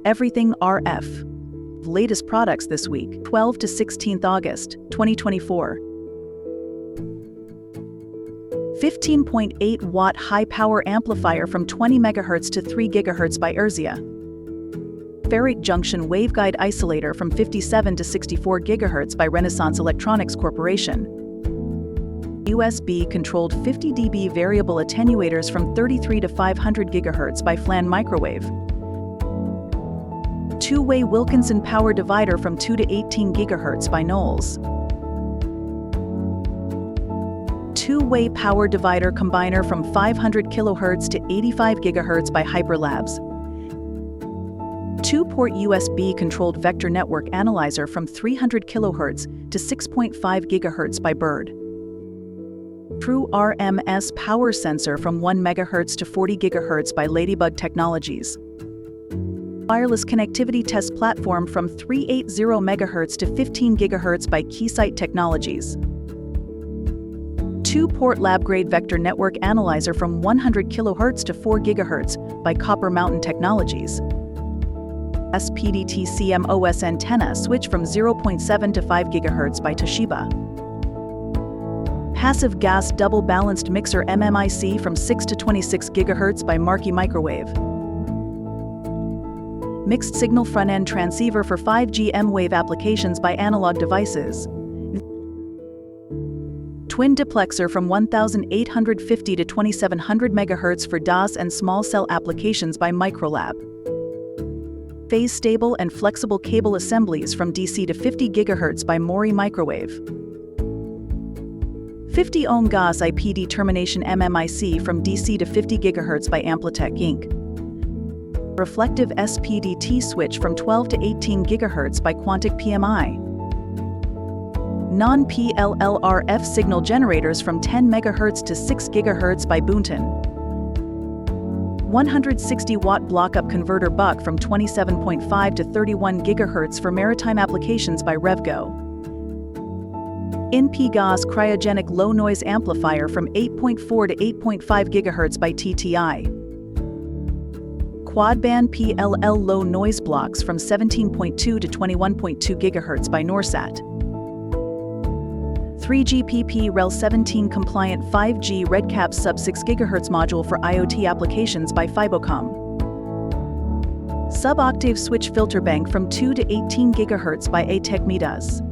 everythingRF. Latest products this week, 12 to 16th August, 2024. 15.8 watt high power amplifier from 20 MHz to 3 GHz by Erzia. Ferrite junction waveguide isolator from 57 to 64 GHz by Renaissance Electronics Corporation. USB-controlled 50 dB variable attenuators from 33 to 500 GHz by Flan Microwave. Two-way Wilkinson power divider from 2 to 18 GHz by Knowles. Two-way power divider combiner from 500 kHz to 85 GHz by Hyperlabs. Two-port USB-controlled vector network analyzer from 300 kHz to 6.5 GHz by Bird. True RMS power sensor from 1 MHz to 40 GHz by Ladybug Technologies. Wireless connectivity test platform from 380 MHz to 15 GHz by Keysight Technologies. Two-port lab-grade vector network analyzer from 100 kHz to 4 GHz by Copper Mountain Technologies. SPDT CMOS antenna switch from 0.7 to 5 GHz by Toshiba. Passive gas double balanced mixer MMIC from 6 to 26 GHz by Marquee Microwave. Mixed signal front-end transceiver for 5G M-Wave applications by Analog Devices. Twin duplexer from 1850 to 2700 MHz for DAS and small cell applications by Microlab. Phase-stable and flexible cable assemblies from DC to 50 GHz by Mori Microwave. 50 ohm GaAs IP determination MMIC from DC to 50 GHz by Amplitech Inc. Reflective SPDT switch from 12 to 18 GHz by Quantic PMI. Non-PLLRF signal generators from 10 MHz to 6 GHz by Boonton. 160-watt block-up converter buck from 27.5 to 31 GHz for maritime applications by Revgo. NP GaAs cryogenic low-noise amplifier from 8.4 to 8.5 GHz by TTI. Quad-band PLL low-noise blocks from 17.2 to 21.2 GHz by Norsat. 3GPP Rel 17 compliant 5G RedCap sub-6 GHz module for IoT applications by Fibocom. Sub-octave switch filter bank from 2 to 18 GHz by ATEC Midas.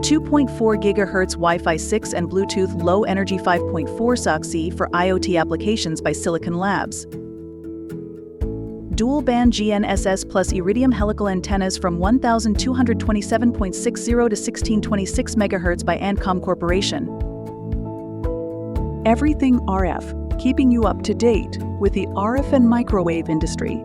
2.4 GHz Wi-Fi 6 and Bluetooth Low Energy 5.4 SoC for IoT applications by Silicon Labs. Dual-band GNSS plus Iridium helical antennas from 1227.60 to 1626 MHz by Ancom Corporation. Everything RF, keeping you up to date with the RF and microwave industry.